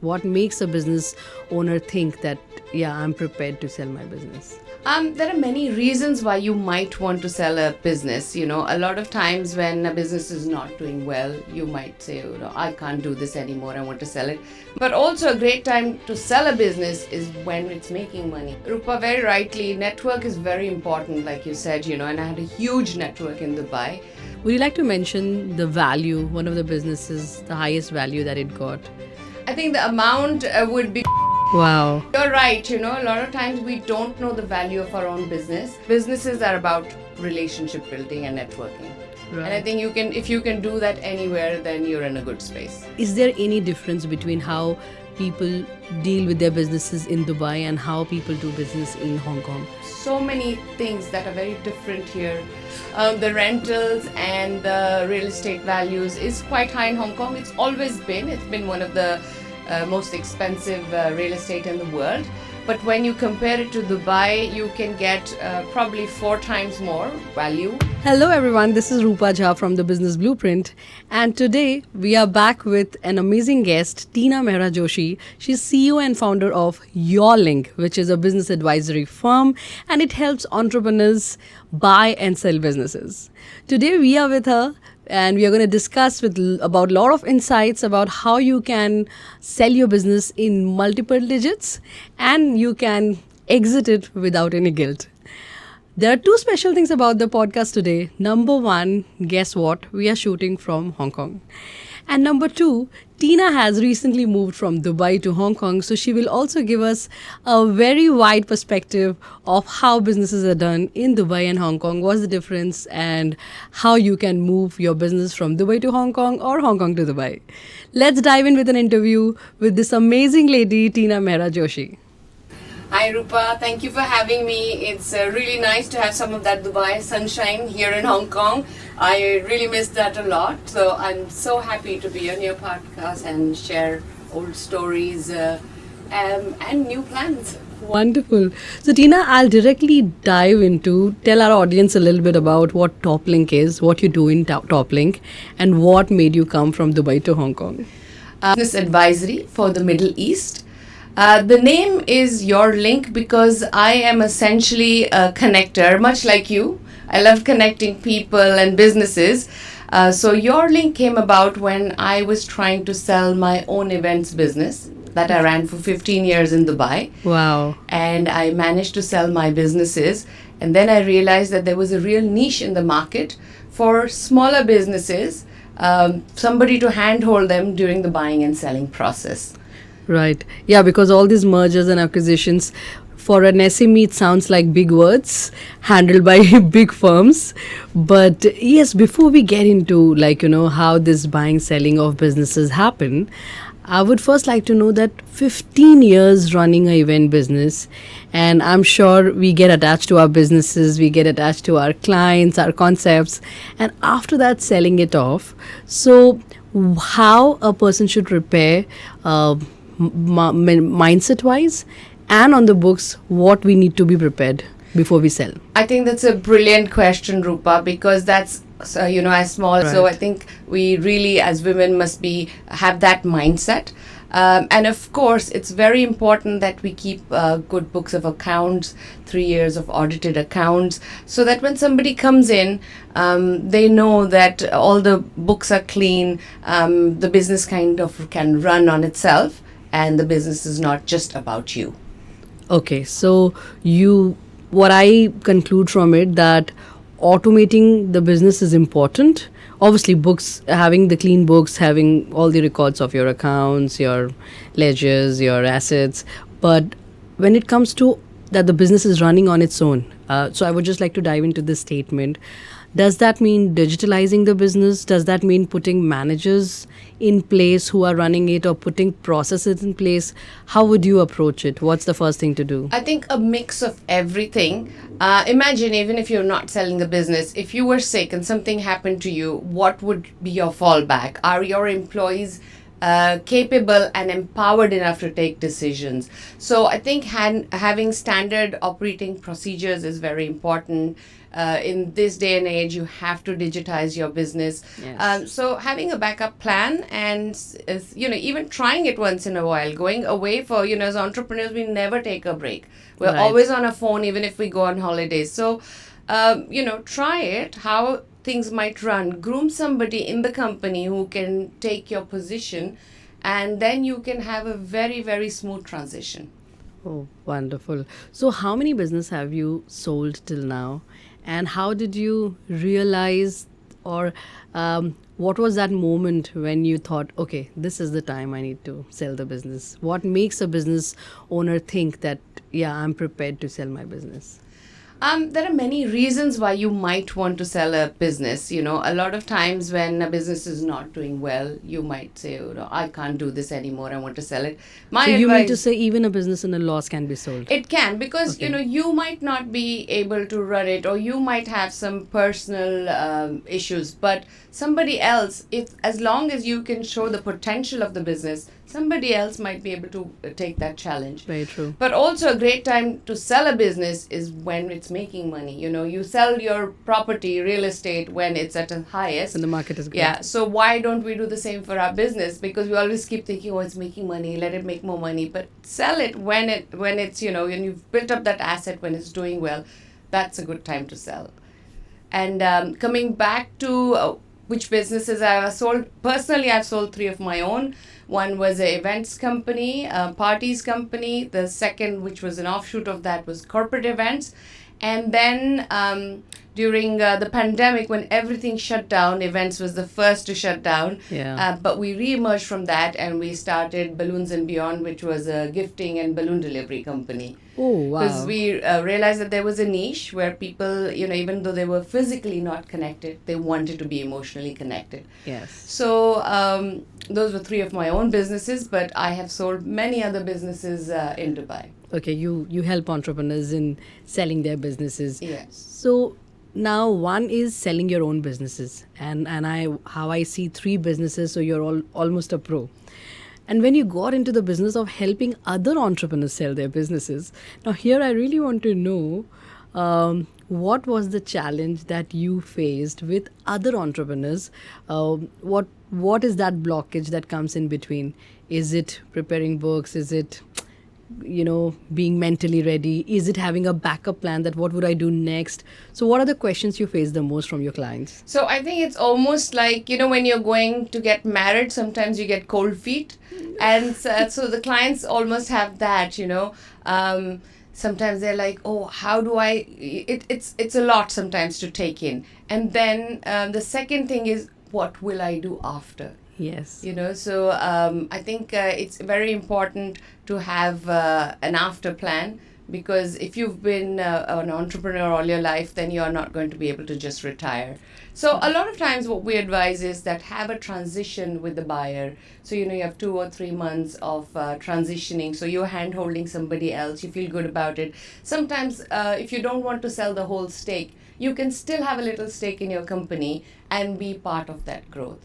What makes a business owner think that, yeah, I'm prepared to sell my business? There are many reasons why you might want to sell a business. A lot of times when a business is not doing well, you might say, I can't do this anymore, I want to sell it. But also a great time to sell a business is when it's making money. Rupa, very rightly, network is very important, like you said, and I had a huge network in Dubai. Would you like to mention the value, one of the businesses, the highest value that it got? I think the amount would be... Wow. You're right, a lot of times we don't know the value of our own business. Businesses are about relationship building and networking. Right. And I think if you can do that anywhere, then you're in a good space. Is there any difference between how people deal with their businesses in Dubai and how people do business in Hong Kong? So many things that are very different here. The rentals and the real estate values is quite high in Hong Kong. It's always been. It's been one of the most expensive real estate in the world. But when you compare it to Dubai, you can get probably 4 times more value. Hello everyone, this is Rupa Jha from the Business Blueprint, and today we are back with an amazing guest, Mehra Joshi. She's CEO and founder of Your Link, which is a business advisory firm, and it helps entrepreneurs buy and sell businesses. Today we are with her, and we are going to discuss about a lot of insights about how you can sell your business in multiple digits and you can exit it without any guilt. There are 2 special things about the podcast today. Number 1, guess what? We are shooting from Hong Kong. And number 2, Tina has recently moved from Dubai to Hong Kong, so she will also give us a very wide perspective of how businesses are done in Dubai and Hong Kong, what's the difference, and how you can move your business from Dubai to Hong Kong or Hong Kong to Dubai. Let's dive in with an interview with this amazing lady, Mehra Joshi. Hi Rupa, thank you for having me. It's really nice to have some of that Dubai sunshine here in Hong Kong. I really miss that a lot. So I'm so happy to be on your podcast and share old stories and new plans. Wonderful. So Tina, I'll directly dive into, tell our audience a little bit about what TopLink is, what you do in TopLink, and what made you come from Dubai to Hong Kong. Business advisory for the Middle East. The name is Your Link because I am essentially a connector, much like you. I love connecting people and businesses. So Your Link came about when I was trying to sell my own events business that I ran for 15 years in Dubai. Wow. And I managed to sell my businesses. And then I realized that there was a real niche in the market for smaller businesses, somebody to handhold them during the buying and selling process. Right. Yeah, because all these mergers and acquisitions, for an SME, it sounds like big words handled by big firms. But yes, before we get into how this buying, selling of businesses happen, I would first like to know that 15 years running an event business, and I'm sure we get attached to our businesses, we get attached to our clients, our concepts, and after that selling it off. So how a person should prepare mindset wise and on the books, what we need to be prepared before we sell? I think that's a brilliant question, Rupa, because that's as small. Right. So I think we really as women must have that mindset. And of course, it's very important that we keep good books of accounts, 3 years of audited accounts, so that when somebody comes in, they know that all the books are clean, the business kind of can run on itself, and the business is not just about you. Okay, so what I conclude from it, that automating the business is important. Obviously, books, having the clean books, having all the records of your accounts, your ledgers, your assets. But when it comes to that the business is running on its own, so I would just like to dive into this statement. Does that mean digitalizing the business? Does that mean putting managers in place who are running it, or putting processes in place? How would you approach it? What's the first thing to do? I think a mix of everything. Imagine, even if you're not selling the business, if you were sick and something happened to you, what would be your fallback? Are your employees capable and empowered enough to take decisions. So I think having standard operating procedures is very important. In this day and age, you have to digitize your business. Yes. So having a backup plan and even trying it once in a while, going away for as entrepreneurs, we never take a break. We're Right. always on a phone, even if we go on holidays. So try it. How things might run. Groom somebody in the company who can take your position, and then you can have a very, very smooth transition. Oh, wonderful. So, how many business have you sold till now? And how did you realize, or what was that moment when you thought, okay, this is the time I need to sell the business? What makes a business owner think that, yeah, I'm prepared to sell my business? There are many reasons why you might want to sell a business. A lot of times when a business is not doing well, you might say, I can't do this anymore. I want to sell it. My So, advice, you mean to say even a business in a loss can be sold? it can, because Okay. you might not be able to run it, or you might have some personal issues, but somebody else, if as long as you can show the potential of the business, somebody else might be able to take that challenge. Very true. But also a great time to sell a business is when it's making money. You sell your property, real estate, when it's at the highest. And the market is good. Yeah, so why don't we do the same for our business? Because we always keep thinking, oh, it's making money, let it make more money. But sell it when it's when you've built up that asset, when it's doing well. That's a good time to sell. And coming back to which businesses I have sold, personally, I've sold 3 of my own. One was an events company, a parties company. The second, which was an offshoot of that, was corporate events. And then during the pandemic, when everything shut down, events was the first to shut down. Yeah. But we re-emerged from that, and we started Balloons and Beyond, which was a gifting and balloon delivery company. Oh, Because wow. we realized that there was a niche where people, even though they were physically not connected, they wanted to be emotionally connected. Yes. So those were 3 of my own businesses, but I have sold many other businesses in Dubai. Okay, you help entrepreneurs in selling their businesses. Yes. So now one is selling your own businesses, and how I see 3 businesses, so you're almost a pro. And when you got into the business of helping other entrepreneurs sell their businesses, now here I really want to know, what was the challenge that you faced with other entrepreneurs? What is that blockage that comes in between? Is it preparing books? Is it being mentally ready? Is it having a backup plan that what would I do next? So what are the questions you face the most from your clients? So I think it's almost like, when you're going to get married, sometimes you get cold feet. And so the clients almost have that, sometimes they're like, oh, how do I, it's a lot sometimes to take in. And then the second thing is, what will I do after? Yes. So I think it's very important to have an after plan, because if you've been an entrepreneur all your life, then you're not going to be able to just retire. So a lot of times what we advise is that have a transition with the buyer. So you have 2 or 3 months of transitioning, so you're hand holding somebody else, you feel good about it. Sometimes if you don't want to sell the whole stake, you can still have a little stake in your company and be part of that growth.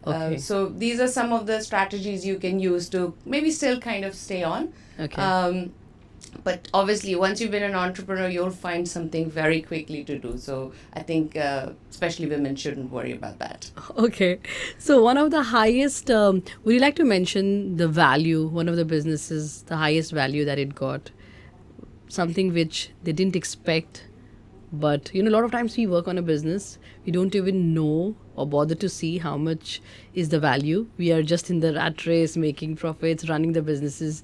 Okay. So these are some of the strategies you can use to maybe still kind of stay on. Okay. But obviously, once you've been an entrepreneur, you'll find something very quickly to do. So I think especially women shouldn't worry about that. Okay. So one of the highest, would you like to mention the value, one of the businesses, the highest value that it got? Something which they didn't expect. But, a lot of times we work on a business, we don't even know or bother to see how much is the value. We are just in the rat race, making profits, running the businesses.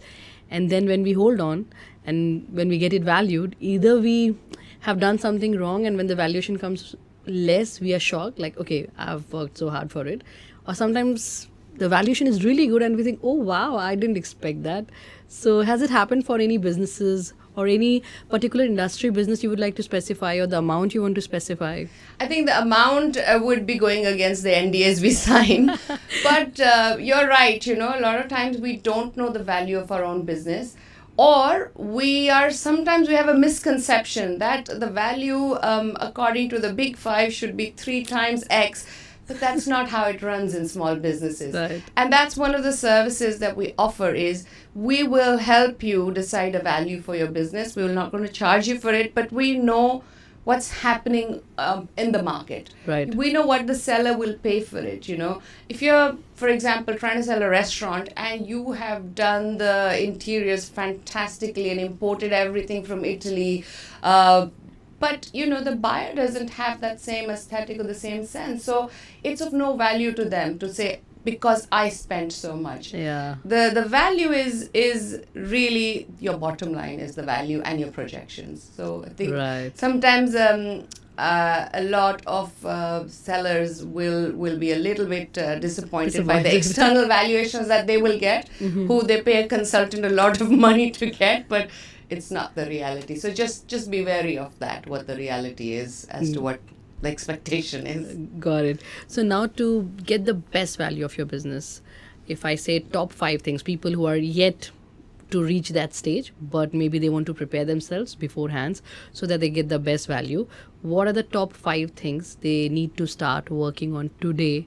And then when we hold on and when we get it valued, either we have done something wrong, and when the valuation comes less, we are shocked, like, okay, I've worked so hard for it. Or sometimes the valuation is really good and we think, oh, wow, I didn't expect that. So has it happened for any businesses or any particular industry business you would like to specify, or the amount you want to specify? I think the amount would be going against the NDAs we sign. But you're right, a lot of times we don't know the value of our own business. Or sometimes we have a misconception that the value according to the big 5 should be 3 times X. But that's not how it runs in small businesses. Right. And that's one of the services that we offer is we will help you decide a value for your business. We're not going to charge you for it, but we know what's happening in the market. Right. We know what the seller will pay for it, you know. If you're, for example, trying to sell a restaurant and you have done the interiors fantastically and imported everything from Italy, but you know the buyer doesn't have that same aesthetic or the same sense, so it's of no value to them to say because I spent so much. Yeah. The value is really your bottom line is the value and your projections. So I think Right. sometimes a lot of sellers will be a little bit disappointed by the Disappointed. external valuations that they will get, who they pay a consultant a lot of money to get, but it's not the reality. So just be wary of that, what the reality is as to what the expectation is. Got it. So now to get the best value of your business, if I say top 5 things, people who are yet to reach that stage, but maybe they want to prepare themselves beforehand so that they get the best value, what are the top 5 things they need to start working on today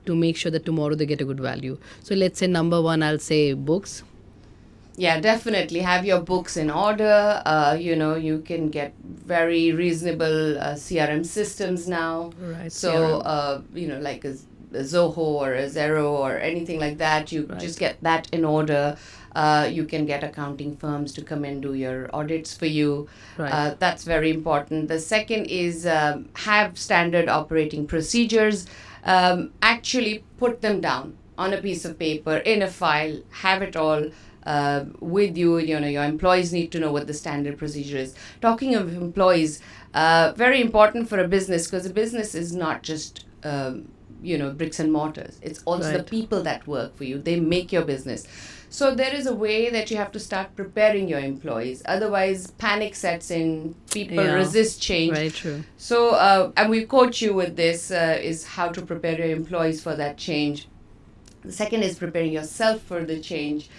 to make sure that tomorrow they get a good value? So let's say number 1, I'll say books. Yeah, definitely have your books in order. You know, you can get very reasonable CRM systems now. Right. So, you know, like a Zoho or a Zero or anything like that, you Right. just get that in order. You can get accounting firms to come and do your audits for you. Right. That's very important. The second is have standard operating procedures. Actually put them down on a piece of paper, in a file, have it all with you. You know, your employees need to know what the standard procedure is. Talking of employees, very important for a business, because a business is not just you know, bricks and mortars. It's also the Right. people that work for you. They make your business. So there is a way that you have to start preparing your employees. Otherwise, panic sets in. People Yeah. resist change. Very true. So, and we coach you with this, is how to prepare your employees for that change. The second is preparing yourself for the change,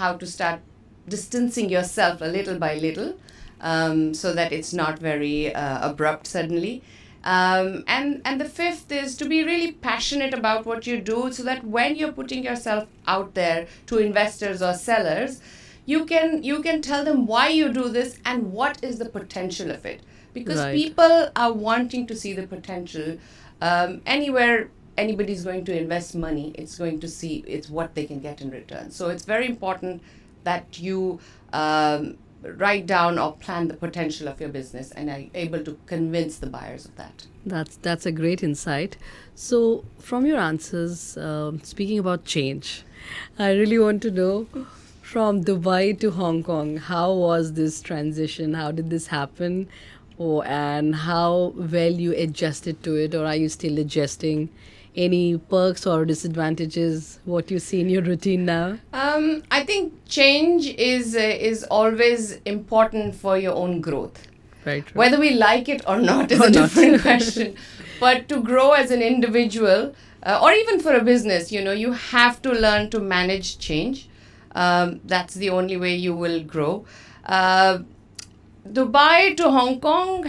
how to start distancing yourself a little by little, so that it's not very abrupt suddenly. And the fifth is to be really passionate about what you do, so that when you're putting yourself out there to investors or sellers, you can tell them why you do this and what is the potential of it. Because Right. people are wanting to see the potential. Anywhere anybody's going to invest money, it's going to see it's what they can get in return. So it's very important that you write down or plan the potential of your business and are able to convince the buyers of that. That's a great insight. So, from your answers, speaking about change, I really want to know from Dubai to Hong Kong, how was this transition? How did this happen? Oh, and how well you adjusted to it, or are you still adjusting? Any perks or disadvantages? What you see in your routine now? I think change is always important for your own growth. Right. Whether we like it or not is Or a not. different question. But to grow as an individual, or even for a business, you know, you have to learn to manage change. That's the only way you will grow. Dubai to Hong Kong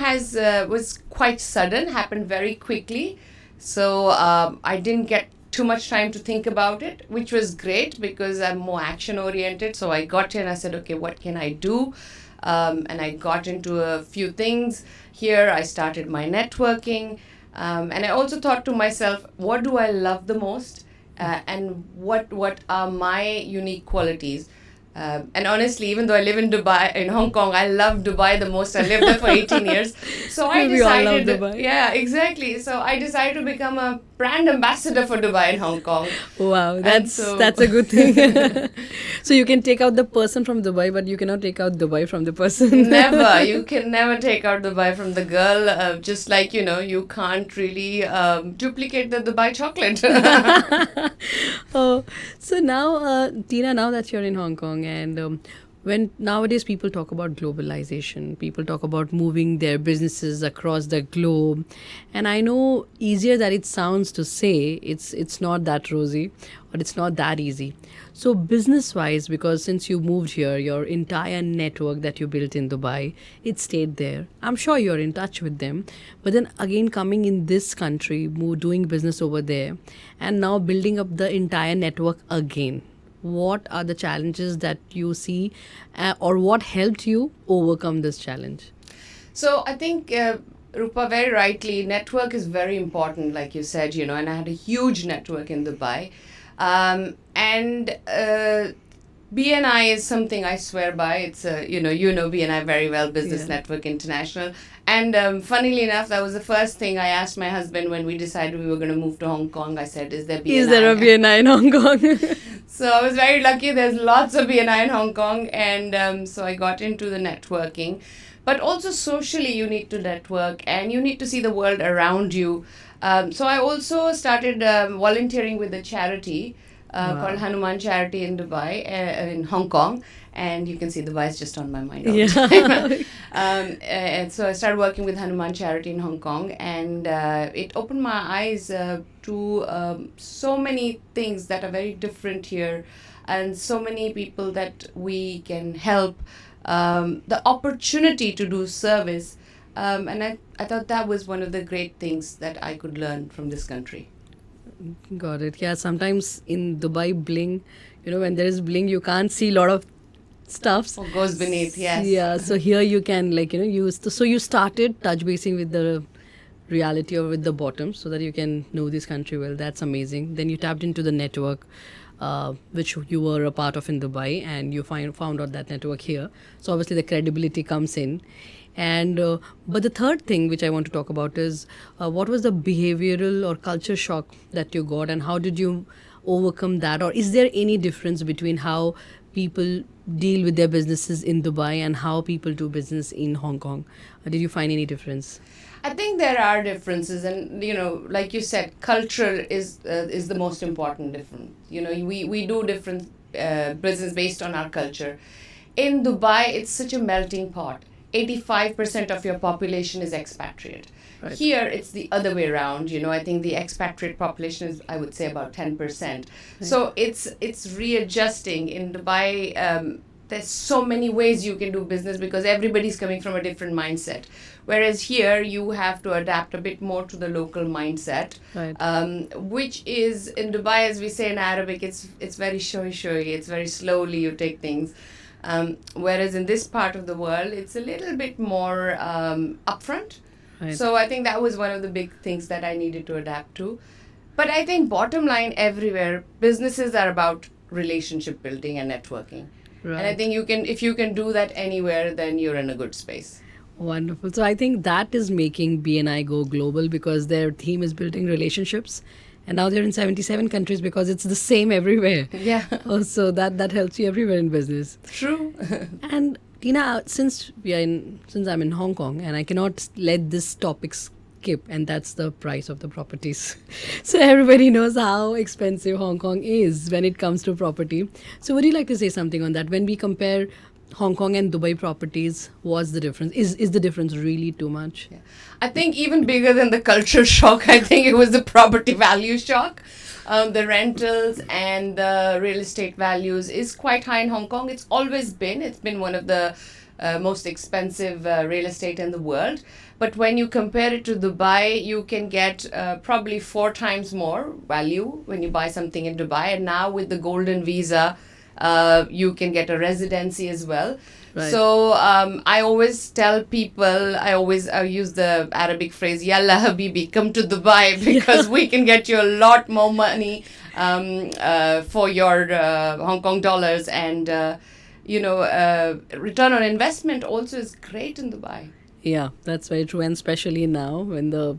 was quite sudden, happened very quickly. So I didn't get too much time to think about it, which was great because I'm more action oriented. So I got here and I said, okay, what can I do? And I got into a few things. Here I started my networking. And I also thought to myself, what do I love the most? And what are my unique qualities? And honestly, even though I live in Hong Kong, I love Dubai the most. I lived there for 18 years. So I We all love decided, Dubai. yeah, exactly. So I decided to become a brand ambassador for Dubai and Hong Kong. Wow, that's so- a good thing. So you can take out the person from Dubai, but you cannot take out Dubai from the person. Never. You can never take out Dubai from the girl. Just like, you know, you can't really duplicate the Dubai chocolate. Oh, so now, Tina, now that you're in Hong Kong, and when nowadays people talk about globalization, people talk about moving their businesses across the globe, and I know easier that it sounds to say, it's not that rosy or it's not that easy. So business wise, because since you moved here, your entire network that you built in Dubai, it stayed there. I'm sure you're in touch with them, but then again coming in this country, doing business over there, and now building up the entire network again, what are the challenges that you see, or what helped you overcome this challenge? So I think, Rupa, very rightly, network is very important, like you said, and I had a huge network in Dubai. And BNI is something I swear by. It's BNI very well, Business Yeah. Network International. And funnily enough, that was the first thing I asked my husband when we decided we were going to move to Hong Kong. I said, "Is there BNI?" Is there a BNI in Hong Kong? So I was very lucky. There's lots of BNI in Hong Kong, and so I got into the networking. But also socially, you need to network, and you need to see the world around you. So I also started volunteering with a charity called Wow. Hanuman Charity in Dubai, in Hong Kong, and you can see Dubai is just on my mind all the Yeah. time. And so I started working with Hanuman Charity in Hong Kong, and it opened my eyes to so many things that are very different here, and so many people that we can help. The opportunity to do service, and I thought that was one of the great things that I could learn from this country. Got it. Yeah, sometimes in Dubai bling, when there is bling, you can't see a lot of stuffs. What goes beneath, yes. Yeah, so here you can use. So you started touch basing with the reality or with the bottom so that you can know this country well. That's amazing. Then you tapped into the network, which you were a part of in Dubai, and you found out that network here. So obviously the credibility comes in. And but the third thing which I want to talk about is what was the behavioral or culture shock that you got, and how did you overcome that? Or is there any difference between how people deal with their businesses in Dubai and how people do business in Hong Kong? Did you find any difference? I think there are differences, and like you said, culture is the most important difference. We do different business based on our culture. In Dubai, it's such a melting pot. 85% of your population is expatriate. Right. Here, it's the other way around. I think the expatriate population is, I would say, about 10%. So it's readjusting in Dubai. There's so many ways you can do business because everybody's coming from a different mindset. Whereas here, you have to adapt a bit more to the local mindset, Right. which is in Dubai, as we say in Arabic, it's very showy. It's very slowly you take things. Whereas in this part of the world, it's a little bit more upfront. Right. So I think that was one of the big things that I needed to adapt to. But I think bottom line everywhere, businesses are about relationship building and networking. Right. And I think if you can do that anywhere, then you're in a good space. Wonderful. So I think that is making BNI go global because their theme is building relationships. And now they're in 77 countries because it's the same everywhere. Yeah. So that helps you everywhere in business. True. And Tina, since I'm in Hong Kong and I cannot let this topic skip, and that's the price of the properties. So everybody knows how expensive Hong Kong is when it comes to property. So would you like to say something on that? When we compare Hong Kong and Dubai properties, what's the difference? Is the difference really too much? Yeah. I think even bigger than the culture shock, I think it was the property value shock. The rentals and the real estate values is quite high in Hong Kong. It's been one of the most expensive real estate in the world. But when you compare it to Dubai, you can get probably 4 times more value when you buy something in Dubai. And now with the golden visa, you can get a residency as well. Right. So I always tell people, I use the Arabic phrase, Yalla Habibi, come to Dubai because we can get you a lot more money for your Hong Kong dollars. And, return on investment also is great in Dubai. Yeah, that's very true. And especially now when the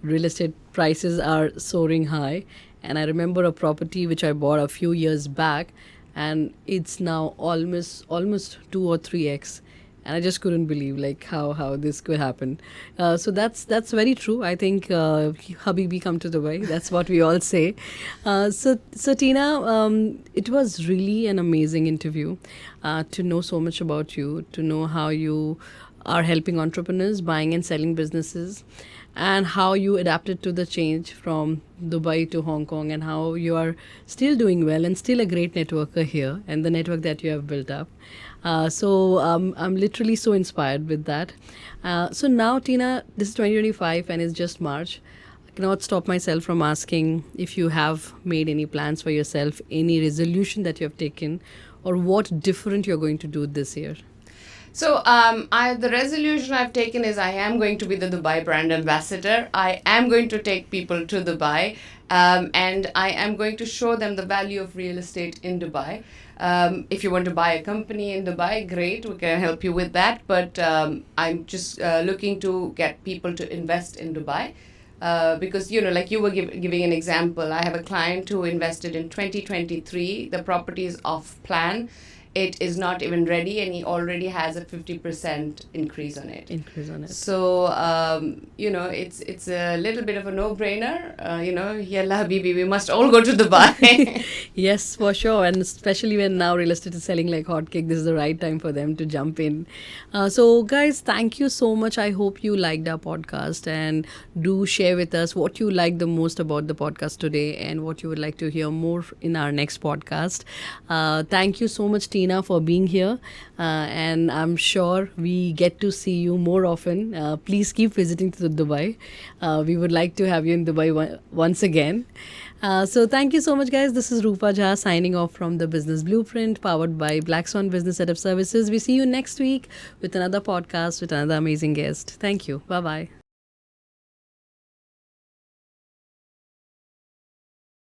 real estate prices are soaring high. And I remember a property which I bought a few years back, and it's now almost 2 or 3x. and I just couldn't believe like how this could happen. So that's very true. I think Habibi come to Dubai. That's what we all say. So Tina, it was really an amazing interview to know so much about you, to know how you are helping entrepreneurs buying and selling businesses, and how you adapted to the change from Dubai to Hong Kong, and how you are still doing well and still a great networker here, and the network that you have built up. So I'm literally so inspired with that. So now, Tina, this is 2025 and it's just March. I cannot stop myself from asking if you have made any plans for yourself, any resolution that you have taken, or what different you're going to do this year. So, the resolution I've taken is I am going to be the Dubai brand ambassador. I am going to take people to Dubai, and I am going to show them the value of real estate in Dubai. If you want to buy a company in Dubai, great, we can help you with that. But I'm just looking to get people to invest in Dubai. Because, like you were giving an example, I have a client who invested in 2023. The property is off plan. It is not even ready, and he already has a 50% increase on it. So, it's a little bit of a no-brainer. Yalla Habibi, we must all go to Dubai. Yes, for sure. And especially when now real estate is selling like hotcake, this is the right time for them to jump in. So, guys, thank you so much. I hope you liked our podcast, and do share with us what you liked the most about the podcast today and what you would like to hear more in our next podcast. Thank you so much, Tina, for being here. And I'm sure we get to see you more often. Please keep visiting to Dubai. We would like to have you in Dubai once again. So thank you so much, guys. This is Rupa Jha signing off from the Business Blueprint, powered by Black Swan Business Setup Services. We see you next week with another podcast with another amazing guest. Thank you. Bye-bye.